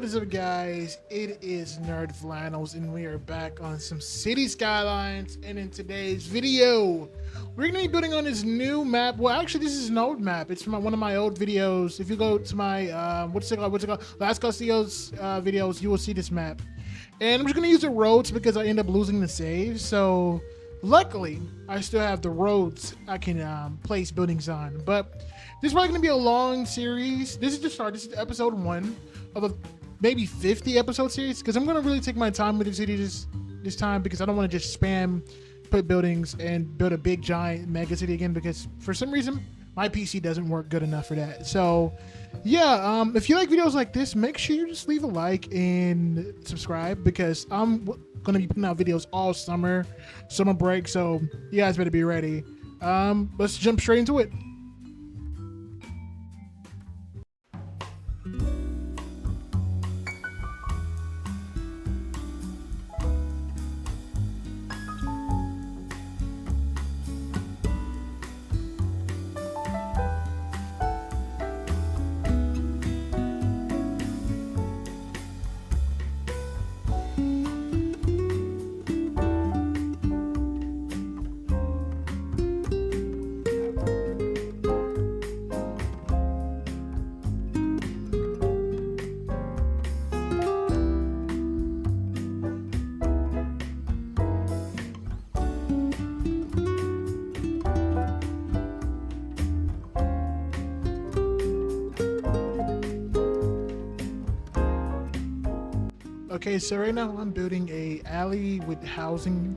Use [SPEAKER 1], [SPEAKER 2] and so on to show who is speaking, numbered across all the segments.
[SPEAKER 1] What is up, guys? It is NerdFlannels, and we are back on some city skylines. And in today's video, we're gonna be building on this new map. Well, actually, this is an old map. It's from one of my old videos. If you go to my what's it called? Last Castillo's videos, you will see this map. And I'm just gonna use the roads because I end up losing the save. So luckily, I still have the roads I can place buildings on. But this is probably gonna be a long series. This is the start. This is episode 1 of a maybe 50 episode series, because I'm gonna really take my time with the city this time, because I don't want to just spam put buildings and build a big giant mega city again, because for some reason my PC doesn't work good enough for that. So yeah, if you like videos like this, make sure you just leave a like and subscribe, because I'm gonna be putting out videos all summer break, so you guys better be ready. Let's jump straight into it. Okay, so right now I'm building a alley with housing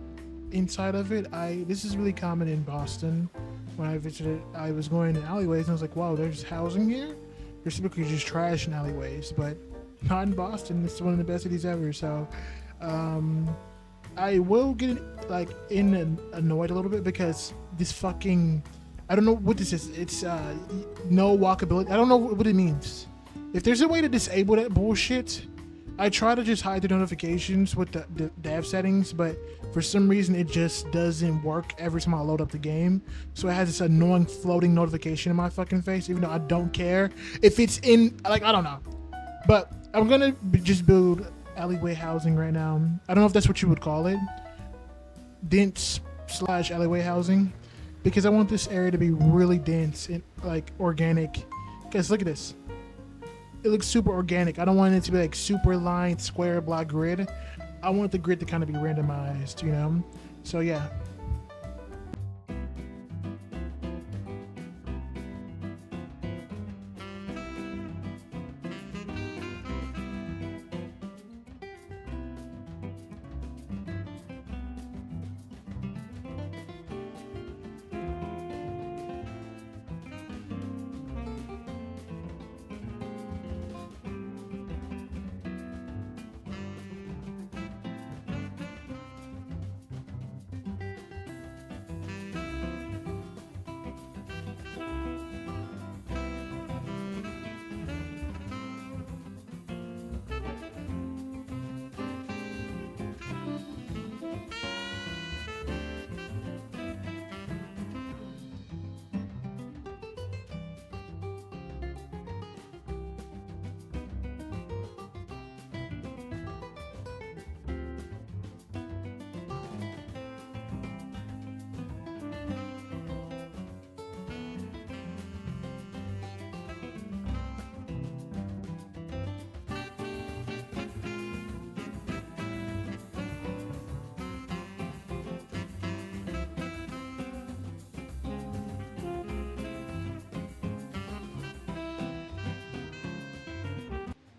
[SPEAKER 1] inside of it. This is really common in Boston. When I visited, I was going in alleyways and I was like, wow, there's housing here? There's typically just trash in alleyways, but not in Boston. It's one of the best cities ever. So I will get annoyed a little bit because this fucking, I don't know what this is. It's no walkability. I don't know what it means. If there's a way to disable that bullshit, I try to just hide the notifications with the dev settings, but for some reason it just doesn't work every time I load up the game. So it has this annoying floating notification in my fucking face, even though I don't care if it's in, like, I don't know. But I'm gonna just build alleyway housing right now. I don't know if that's what you would call it. Dense / alleyway housing. Because I want this area to be really dense and like organic. Guys, look at this. It looks super organic. I don't want it to be like super line, square, block grid. I want the grid to kind of be randomized, you know? So yeah.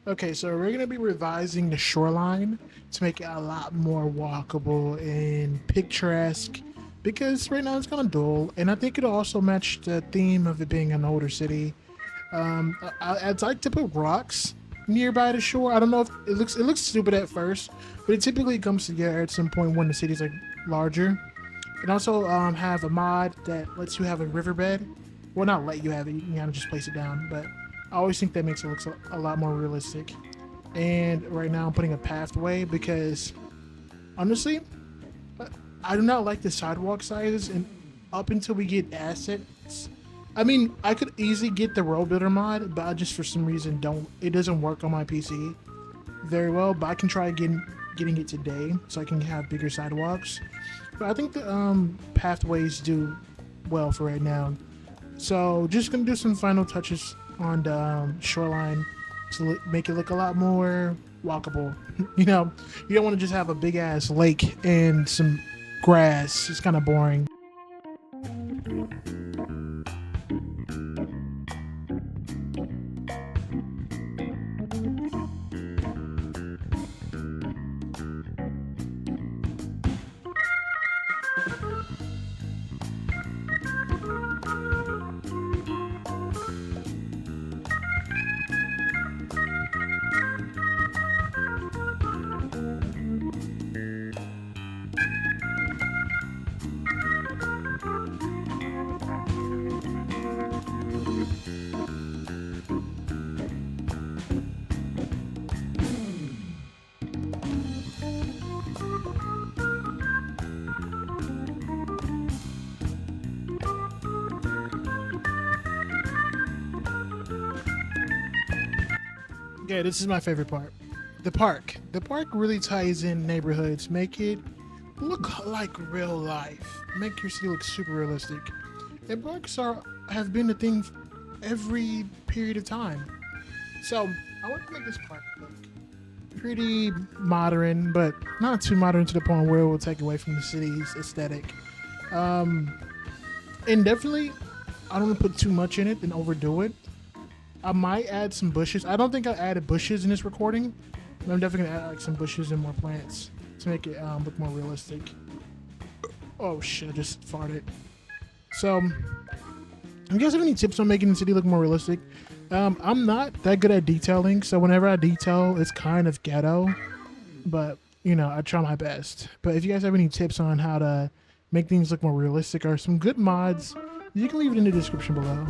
[SPEAKER 1] Okay, so we're gonna be revising the shoreline to make it a lot more walkable and picturesque, because right now it's kind of dull, and I think it'll also match the theme of it being an older city. I'd like to put rocks nearby the shore. I don't know if it looks stupid at first, but it typically comes together at some point when the city's like larger. And also have a mod that lets you have a riverbed. Well, not let you have it. You can kind of just place it down, but I always think that makes it look a lot more realistic. And right now I'm putting a pathway because honestly, I do not like the sidewalk sizes, and up until we get assets, I mean, I could easily get the road builder mod, but I just for some reason don't. It doesn't work on my PC. very well, but I can try getting it today so I can have bigger sidewalks. But I think the pathways do well for right now. So just gonna do some final touches on the shoreline to make it look a lot more walkable. You know, you don't want to just have a big ass lake and some grass. It's kind of boring. Yeah, this is my favorite part. The park. The park really ties in neighborhoods, make it look like real life, make your city look super realistic. And parks have been a thing every period of time. So I want to make this park look pretty modern, but not too modern to the point where it will take away from the city's aesthetic. And definitely, I don't want to put too much in it and overdo it. I might add some bushes. I don't think I added bushes in this recording, but I'm definitely gonna add like some bushes and more plants to make it look more realistic. Oh shit! I just farted. So, you guys have any tips on making the city look more realistic? I'm not that good at detailing, so whenever I detail, it's kind of ghetto. But you know, I try my best. But if you guys have any tips on how to make things look more realistic or some good mods, you can leave it in the description below.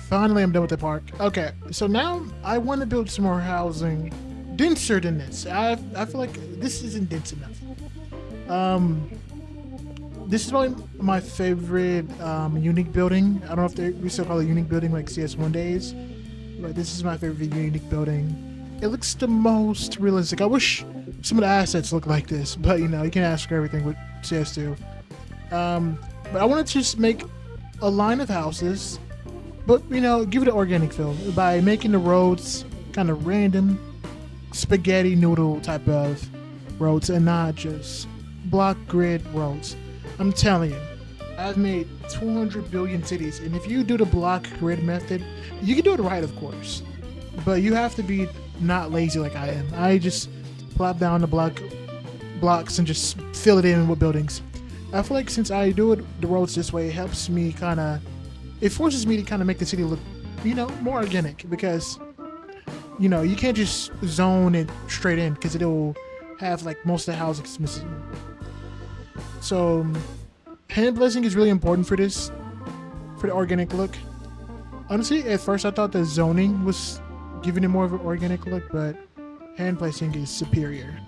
[SPEAKER 1] Finally, I'm done with the park. Okay, so now I want to build some more housing denser than this. I feel like this isn't dense enough. This is probably my favorite unique building. I don't know if we still call it unique building like CS1 days, but this is my favorite unique building. It looks the most realistic. I wish some of the assets look like this, but you know, you can't ask for everything with CS2. But I want to just make a line of houses, but you know, give it an organic feel by making the roads kind of random spaghetti noodle type of roads and not just block grid roads. I'm telling you, I've made 200 billion cities, and if you do the block grid method, you can do it right, of course, but you have to be not lazy like I am. I just plop down the blocks and just fill it in with buildings. I feel like since I do it the roads this way, it helps me it forces me to kind of make the city look, you know, more organic, because you know, you can't just zone it straight in because it'll have like most of the houses missing. So hand blazing is really important for this, for the organic look. Honestly, at first I thought the zoning was giving it more of an organic look, but hand placing is superior.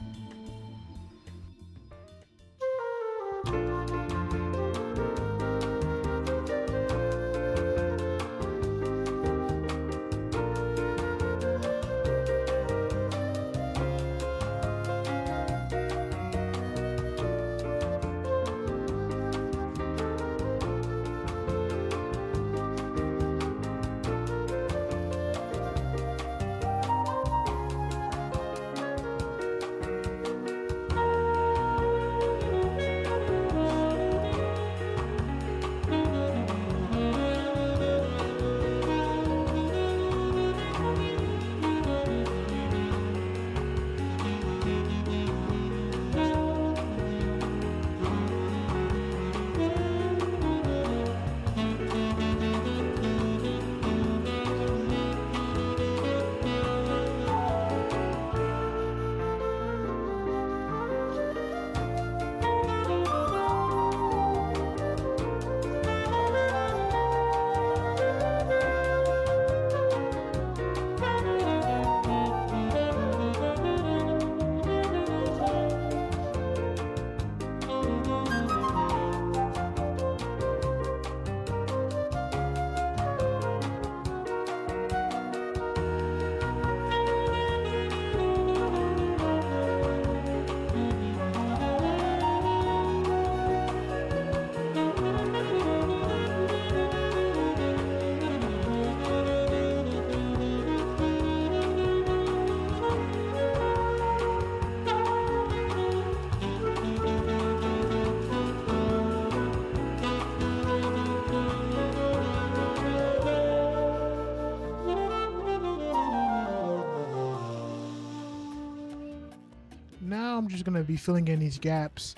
[SPEAKER 1] just gonna be filling in these gaps.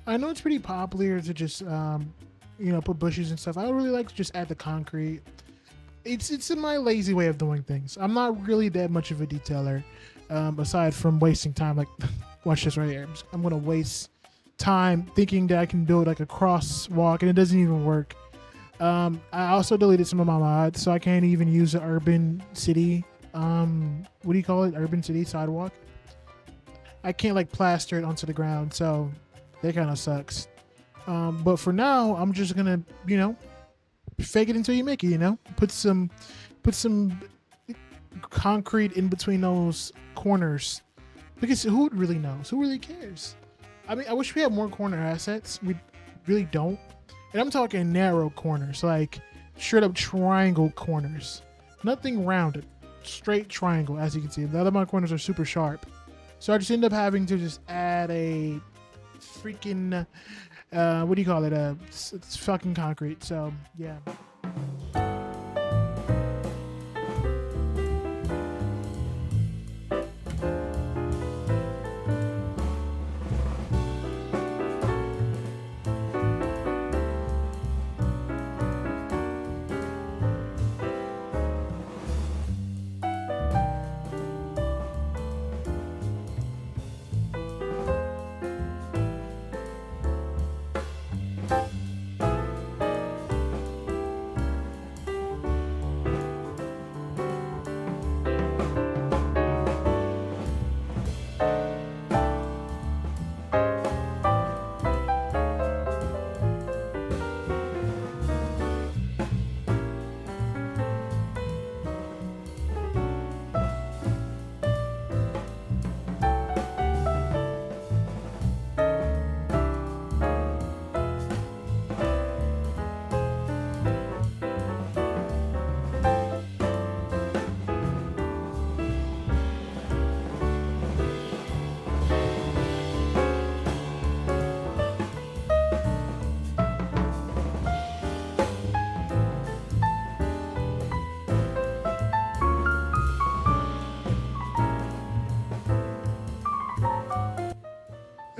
[SPEAKER 1] I know it's pretty popular to just put bushes and stuff. I really like to just add the concrete. It's in my lazy way of doing things. I'm not really that much of a detailer, aside from wasting time. Like, watch this right here. I'm gonna waste time thinking that I can build like a crosswalk, and it doesn't even work. I also deleted some of my mods, so I can't even use the urban city. What do you call it? Urban city sidewalk. I can't like plaster it onto the ground, so that kind of sucks. But for now, I'm just gonna, fake it until you make it. Put some concrete in between those corners, because who really knows? Who really cares? I mean, I wish we had more corner assets. We really don't, and I'm talking narrow corners, like straight up triangle corners, nothing rounded, straight triangle. As you can see, the other my corners are super sharp, so I just end up having to just add a freaking what do you call it? It's fucking concrete. So yeah.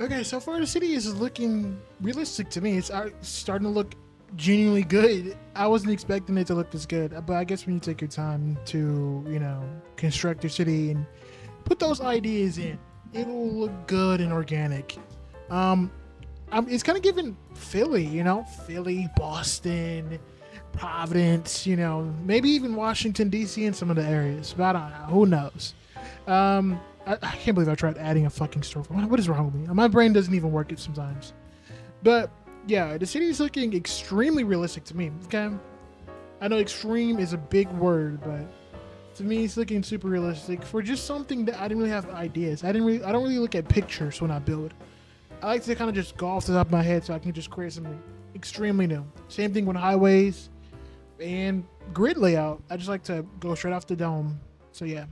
[SPEAKER 1] Okay, so far the city is looking realistic to me. It's starting to look genuinely good. I wasn't expecting it to look this good, but I guess when you take your time to, construct your city and put those ideas in, it'll look good and organic. It's kind of giving Philly, Philly, Boston, Providence, maybe even Washington D.C. in some of the areas, but I don't know. Who knows? I can't believe I tried adding a fucking storefront. What is wrong with me? My brain doesn't even work it sometimes. But yeah, the city is looking extremely realistic to me. Okay, I know extreme is a big word, but to me, it's looking super realistic for just something that I didn't really have ideas. I don't really look at pictures when I build. I like to kind of just go off the top of my head so I can just create something extremely new. Same thing with highways and grid layout. I just like to go straight off the dome. So yeah.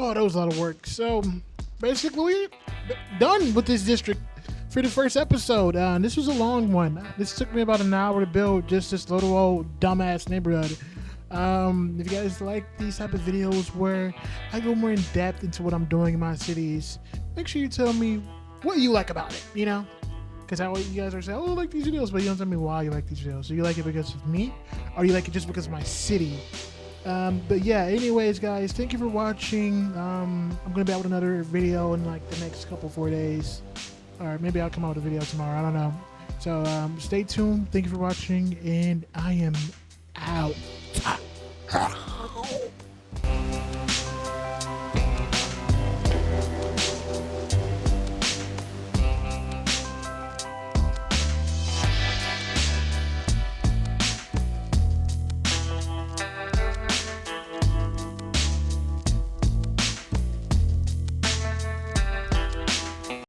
[SPEAKER 1] Oh, that was a lot of work. So basically, we're done with this district for the first episode. This was a long one. This took me about an hour to build just this little old dumbass neighborhood. If you guys like these type of videos where I go more in depth into what I'm doing in my cities, make sure you tell me what you like about it, you know? Because you guys are saying, oh, I like these videos, but you don't tell me why you like these videos. So you like it because of me, or you like it just because of my city? But yeah, anyways, guys, thank you for watching. I'm going to be out with another video in like the next 4 days. Or maybe I'll come out with a video tomorrow. I don't know. So stay tuned. Thank you for watching, and I am out.